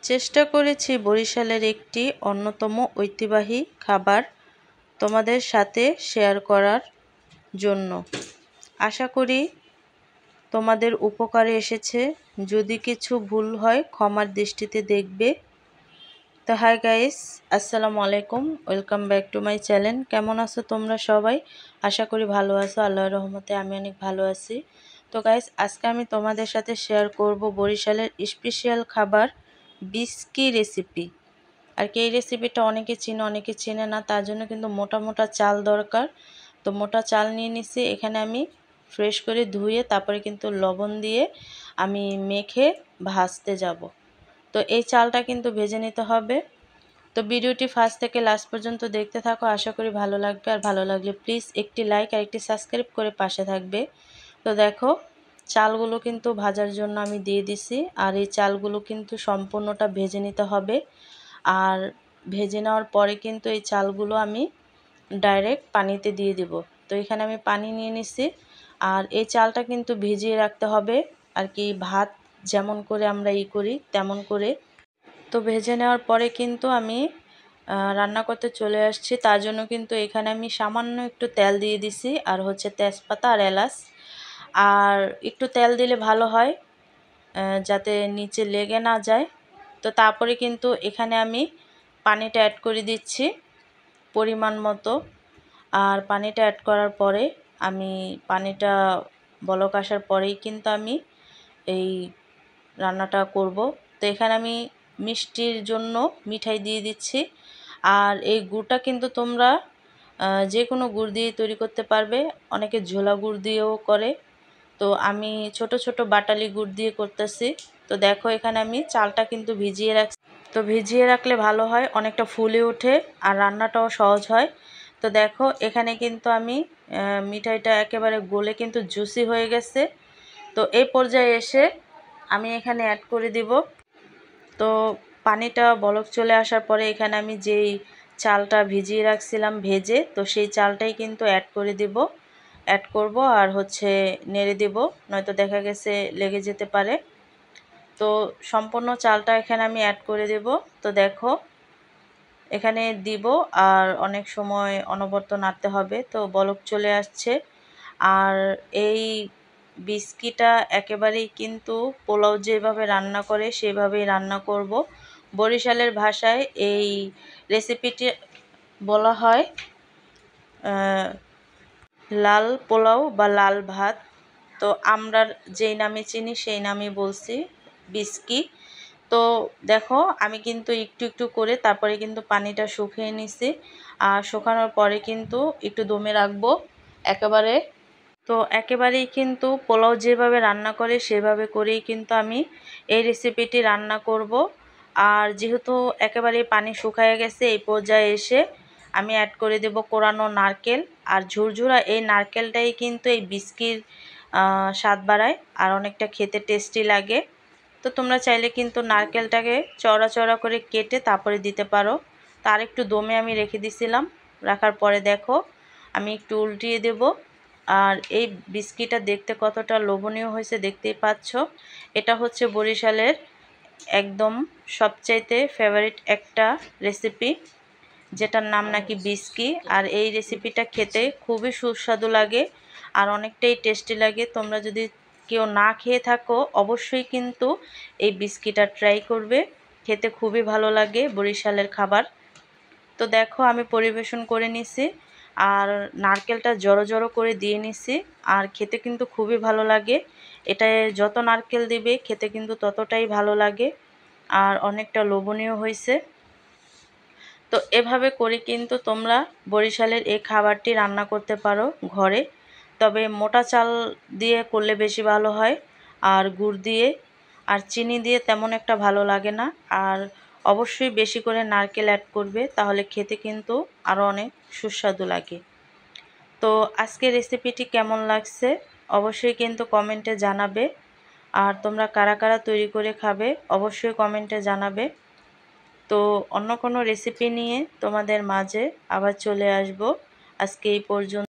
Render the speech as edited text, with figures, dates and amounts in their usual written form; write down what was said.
চেষ্টা করেছি বরিশালের একটি অন্যতম ঐতিহ্যবাহী খাবার তোমাদের সাথে শেয়ার করার জন্য। আশা করি তোমাদের উপকারে এসেছে। যদি কিছু ভুল হয় ক্ষমার দৃষ্টিতে দেখবে। তো হাই গাইস, আসসালামু আলাইকুম, welcome back to my channel. কেমন আছো তোমরা সবাই? আশা করি ভালো আছো। আল্লাহর রহমতে আমি অনেক ভালো আছি। তো গাইস, আজকে আমি তোমাদের সাথে শেয়ার করব বরিশালের স্পেশাল খাবার বিস্কি রেসিপি। আর কি এই রেসিপিটা অনেকে চিনে অনেকে চেনে না, তার জন্য কিন্তু মোটা মোটা চাল দরকার। তো মোটা চাল নিয়ে নিছি। এখানে আমি ফ্রেশ করে ধুয়ে তারপরে কিন্তু লবণ দিয়ে আমি মেখে ভাজতে যাব। তো এই চালটা কিন্তু ভেজে নিতে হবে। তো ভিডিওটি ফার্স্ট থেকে লাস্ট পর্যন্ত দেখতে থাকো, আশা করি ভালো লাগবে। আর ভালো লাগলে প্লিজ একটি লাইক আর একটি সাবস্ক্রাইব করে পাশে থাকবে। তো দেখো, চালগুলো কিন্তু ভাজার জন্য আমি দিয়ে দিছি। আর এই চালগুলো কিন্তু সম্পূর্ণটা ভেজে নিতে হবে। আর ভেজে নেওয়ার পরে কিন্তু এই চালগুলো আমি ডাইরেক্ট পানিতে দিয়ে দেব। তো এখানে আমি পানি নিয়ে নিছি। আর এই চালটা কিন্তু ভিজিয়ে রাখতে হবে, আর কি ভাত যেমন করে আমরা করি তেমন করে। তো ভেজে নেওয়ার পরে কিন্তু আমি রান্না করতে চলে আসছি। তার জন্য কিন্তু এখানে আমি সামান্য একটু তেল দিয়ে দিছি, আর হচ্ছে তেজপাতা আর এলাচ। আর একটু তেল দিলে ভালো হয়, যাতে নিচে লেগে না যায়। তো তারপরে কিন্তু এখানে আমি পানিটা অ্যাড করে দিচ্ছি পরিমাণ মতো। আর পানিটা অ্যাড করার পরে আমি পানিটা বলক আসার পরেই কিন্তু আমি এই রান্নাটা করব। তো এখানে আমি মিষ্টির জন্য মিঠাই দিয়ে দিচ্ছি। আর এই গুড়টা কিন্তু তোমরা যে কোনো গুড় দিয়ে তৈরি করতে পারবে, অনেকে ঝোলা গুড় দিয়েও করে। তো আমি ছোট ছোট বাটালি গুড় দিয়ে করতেছি। তো দেখো, এখানে আমি চালটা কিন্তু ভিজিয়ে রাখছি। তো ভিজিয়ে রাখলে ভালো হয়, অনেকটা ফুলে ওঠে আর রান্নাটাও সহজ হয়। তো দেখো, এখানে কিন্তু আমি মিঠাইটা একেবারে গলে কিন্তু জুসি হয়ে গেছে। তো এই পর্যায়ে এসে আমি এখানে অ্যাড করে দিব। তো পানিটা বলক চলে আসার পরে এখানে আমি যেই চালটা ভিজিয়ে রাখছিলাম ভেজে, তো সেই চালটাই কিন্তু অ্যাড করব। আর হচ্ছে নেড়ে দেব, নয়তো দেখা গেছে লেগে যেতে পারে। তো সম্পূর্ণ চালটা এখানে আমি অ্যাড করে দেব। তো দেখো, এখানে দিব আর অনেক সময় অনবরত নাড়তে হবে। তো বলক চলে আসছে। আর এই বিস্কিটা একেবারেই কিন্তু পোলাও যেভাবে রান্না করে সেভাবেই রান্না করব। বরিশালের ভাষায় এই রেসিপিটি বলা হয় লাল পোলাও বা লাল ভাত। তো আমরা যেই নামে চিনি সেই নামে বলছি বিস্কি। তো দেখো, আমি কিন্তু একটু একটু করে তারপরে কিন্তু পানিটা শুকিয়ে নিছি। আর শুকানোর পরে কিন্তু একটু দমে রাখবো একেবারে। তো একেবারেই কিন্তু পোলাও যেভাবে রান্না করে সেভাবে করেই কিন্তু আমি এই রেসিপিটি রান্না করব। আর যেহেতু একেবারে পানি শুকিয়ে গেছে, এই পর্যায়ে এসে আমি অ্যাড করে দেব কোরানো নারকেল। আর ঝুরঝুরা এই নারকেলটাই কিন্তু এই বিস্কির স্বাদ বাড়ায় আর অনেকটা খেতে টেস্টি লাগে। তো তোমরা চাইলে কিন্তু নারকেলটাকে চড়া চড়া করে কেটে তারপরে দিতে পারো। তার একটু দমে আমি রেখে দিছিলাম। রাখার পরে দেখো, আমি একটু উল্টিয়ে দেব। আর এই বিস্কিটটা দেখতে কতটা লোভনীয় হয়েছে দেখতেই পাচ্ছ। এটা হচ্ছে বরিশালের একদম সবচাইতে ফেভারিট একটা রেসিপি, যেটার নাম নাকি বিস্কি। আর এই রেসিপিটা খেতে খুবই সুস্বাদু লাগে আর অনেকটাই টেস্টি লাগে। তোমরা যদি কেউ না খেয়ে থাকো, অবশ্যই কিন্তু এই বিস্কিটা ট্রাই করবে, খেতে খুবই ভালো লাগে বরিশালের খাবার। তো দেখো, আমি পরিবেশন করে নিছি আর নারকেলটা জড়ো জড়ো করে দিয়ে নিছি। আর খেতে কিন্তু খুবই ভালো লাগে। এটায় যত নারকেল দিবে খেতে কিন্তু ততটাই ভালো লাগে আর অনেকটা লোভনীয় হয়েছে। তো এভাবে করে কিন্তু তোমরা বরিশালের এই খাবারটি রান্না করতে পারো ঘরে। তবে মোটা চাল দিয়ে করলে বেশি ভালো হয়, আর গুড় দিয়ে আর চিনি দিয়ে তেমন একটা ভালো লাগে না। আর অবশ্যই বেশি করে নারকেল অ্যাড করবে, তাহলে খেতে কিন্তু আরও অনেক সুস্বাদু লাগে। তো আজকের রেসিপিটি কেমন লাগছে অবশ্যই কিন্তু কমেন্টে জানাবে। আর তোমরা কারা কারা তৈরি করে খাবে অবশ্যই কমেন্টে জানাবে। তো অন্য কোনো রেসিপি নিয়ে তোমাদের মাঝে আবার চলে আসব। আজকে এই পর্যন্ত।